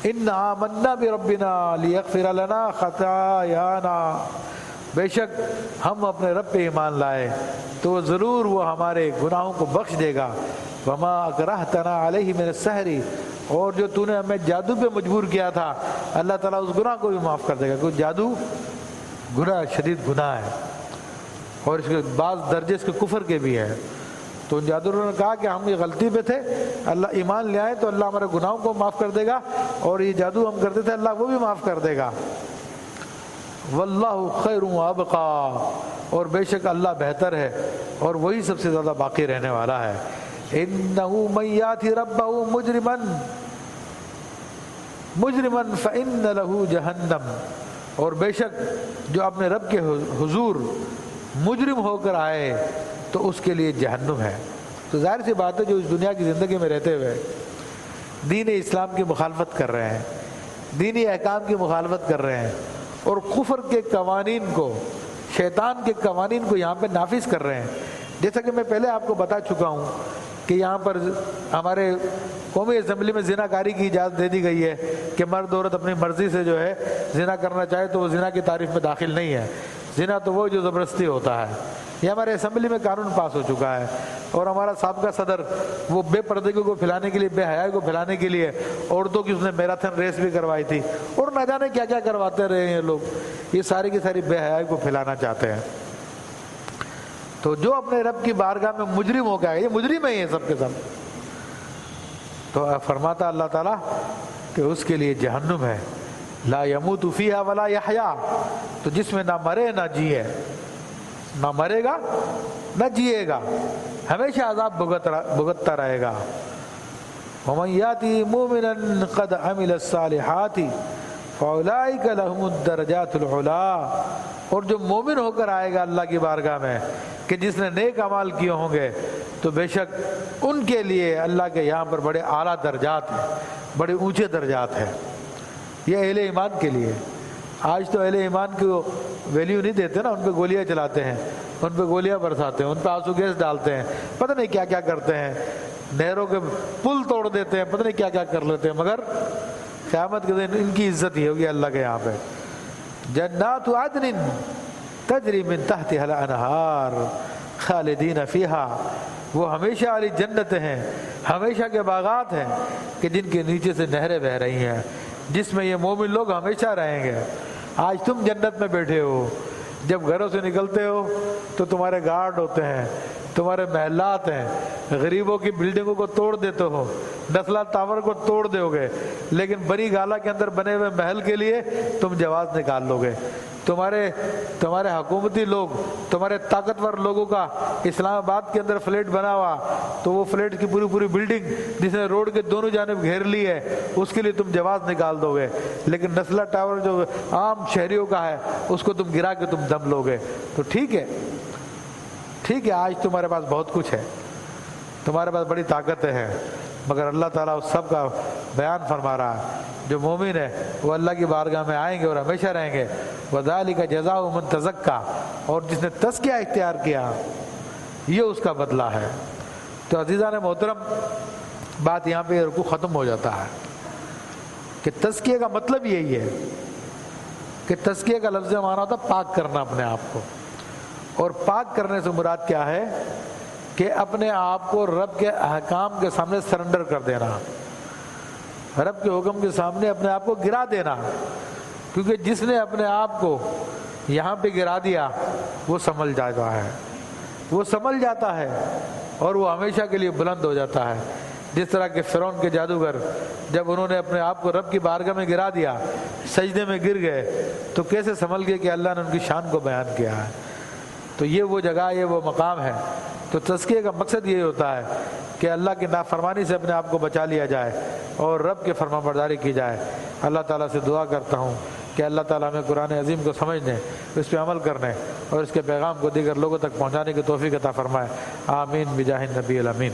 ان آمنا بربنا لیغفر لنا خطایانا، بے شک ہم اپنے رب پہ ایمان لائے تو ضرور وہ ہمارے گناہوں کو بخش دے گا۔ وما اکرہتنا علیہ من السحر، اور جو تو نے ہمیں جادو پہ مجبور کیا تھا اللہ تعالیٰ اس گناہ کو بھی معاف کر دے گا، کیونکہ جادو گناہ شدید گناہ ہے، اور اس کے بعض درجے اس کے کفر کے بھی ہے۔ تو جادوگروں نے کہا کہ ہم یہ غلطی پہ تھے، اللہ ایمان لے آئے تو اللہ ہمارے گناہوں کو معاف کر دے گا، اور یہ جادو ہم کرتے تھے اللہ وہ بھی معاف کر دے گا۔ واللہ خیر وابقا، اور بے شک اللہ بہتر ہے اور وہی سب سے زیادہ باقی رہنے والا ہے۔ انہ من یاتی ربہ مجرما فإن لہ جہنم، اور بے شک جو اپنے رب کے حضور مجرم ہو کر آئے تو اس کے لیے جہنم ہے۔ تو ظاہر سی بات ہے جو اس دنیا کی زندگی میں رہتے ہوئے دین اسلام کی مخالفت کر رہے ہیں، دینی احکام کی مخالفت کر رہے ہیں، اور کفر کے قوانین کو، شیطان کے قوانین کو یہاں پہ نافذ کر رہے ہیں۔ جیسا کہ میں پہلے آپ کو بتا چکا ہوں کہ یہاں پر ہمارے قومی اسمبلی میں زنا کاری کی اجازت دے دی گئی ہے کہ مرد عورت اپنی مرضی سے جو ہے زنا کرنا چاہے تو وہ زنا کی تعریف میں داخل نہیں ہے، زنا تو وہ جو زبردستی ہوتا ہے۔ یہ ہمارے اسمبلی میں قانون پاس ہو چکا ہے، اور ہمارا سابقہ صدر وہ بے پردگی کو پھیلانے کے لیے، بے حیائی کو پھیلانے کے لیے عورتوں کی اس نے میراتھن ریس بھی کروائی تھی، اور نہ جانے کیا کیا کرواتے رہے ہیں لوگ، یہ ساری کی ساری بے حیائی کو پھیلانا چاہتے ہیں۔ تو جو اپنے رب کی بارگاہ میں مجرم ہو گیا، یہ مجرم ہے یہ سب کے سب، تو فرماتا اللہ تعالیٰ کہ اس کے لیے جہنم ہے، لا یموت فیہا ولا یحیا، تو جس میں نہ مرے نہ جیے، نہ مرے گا نہ جیے گا، ہمیشہ عذاب بھگتتا رہے گا۔ ومن یاتی مومنا قد عمل الصالحات فاولئک لهم الدرجات العلی، اور جو مومن ہو کر آئے گا اللہ کی بارگاہ میں کہ جس نے نیک اعمال کیے ہوں گے، تو بے شک ان کے لیے اللہ کے یہاں پر بڑے اعلیٰ درجات ہیں، بڑے اونچے درجات ہیں۔ یہ اہل ایمان کے لیے۔ آج تو اہل ایمان کو ویلیو نہیں دیتے نا، ان پہ گولیاں چلاتے ہیں، ان پہ گولیاں برساتے ہیں، ان پہ آنسو گیس ڈالتے ہیں، پتہ نہیں کیا کیا کرتے ہیں، نہروں کے پل توڑ دیتے ہیں، پتہ نہیں کیا کیا کر لیتے ہیں، مگر قیامت کے دن ان کی عزت ہی ہوگی اللہ کے یہاں پہ۔ جنات عدن تجری من تحتها الانہار خالدین فیہا، وہ ہمیشہ والی جنتیں ہیں، ہمیشہ کے باغات ہیں کہ جن کے نیچے سے نہریں بہہ رہی ہیں، جس میں یہ مومن لوگ ہمیشہ رہیں گے۔ آج تم جنت میں بیٹھے ہو، جب گھروں سے نکلتے ہو تو تمہارے گارڈ ہوتے ہیں، تمہارے محلات ہیں، غریبوں کی بلڈنگوں کو توڑ دیتے ہو، نسلا ٹاور کو توڑ دو گے، لیکن بری گالا کے اندر بنے ہوئے محل کے لیے تم جواز نکال لو گے۔ تمہارے حکومتی لوگ، تمہارے طاقتور لوگوں کا اسلام آباد کے اندر فلیٹ بنا ہوا، تو وہ فلیٹ کی پوری بلڈنگ جس نے روڈ کے دونوں جانب گھیر لی ہے، اس کے لیے تم جواز نکال دو گے، لیکن نسلا ٹاور جو عام شہریوں کا ہے اس کو تم گرا کے تم دم لو گے۔ تو ٹھیک ہے، آج تمہارے پاس بہت کچھ ہے، تمہارے پاس بڑی طاقتیں ہیں، مگر اللہ تعالیٰ اس سب کا بیان فرما رہا ہے۔ جو مومن ہے وہ اللہ کی بارگاہ میں آئیں گے اور ہمیشہ رہیں گے۔ وَذَلِكَ جَزَاءُ مَن تَزَكَّىٰ، اور جس نے تزکیہ اختیار کیا یہ اس کا بدلہ ہے۔ تو عزیزان محترم، بات یہاں پہ رکوع ختم ہو جاتا ہے کہ تزکیے کا مطلب یہی ہے کہ تزکیے کا لفظ معنی ہوتا ہے پاک کرنا اپنے آپ کو، اور پاک کرنے سے مراد کیا ہے کہ اپنے آپ کو رب کے احکام کے سامنے سرنڈر کر دینا، رب کے حکم کے سامنے اپنے آپ کو گرا دینا، کیونکہ جس نے اپنے آپ کو یہاں پہ گرا دیا وہ سنبھل جاتا ہے اور وہ ہمیشہ کے لیے بلند ہو جاتا ہے۔ جس طرح کہ فرعون کے جادوگر جب انہوں نے اپنے آپ کو رب کی بارگاہ میں گرا دیا، سجدے میں گر گئے، تو کیسے سنبھل گئے کہ اللہ نے ان کی شان کو بیان کیا ہے۔ تو یہ وہ جگہ، یہ وہ مقام ہے۔ تو تزکیے کا مقصد یہی ہوتا ہے کہ اللہ کی نافرمانی سے اپنے آپ کو بچا لیا جائے اور رب کے فرما برداری کی جائے۔ اللہ تعالیٰ سے دعا کرتا ہوں کہ اللہ تعالیٰ ہمیں قرآن عظیم کو سمجھنے، اس پہ عمل کرنے اور اس کے پیغام کو دیگر لوگوں تک پہنچانے کی توفیق عطا فرمائے۔ آمین بجاہ النبی الامین۔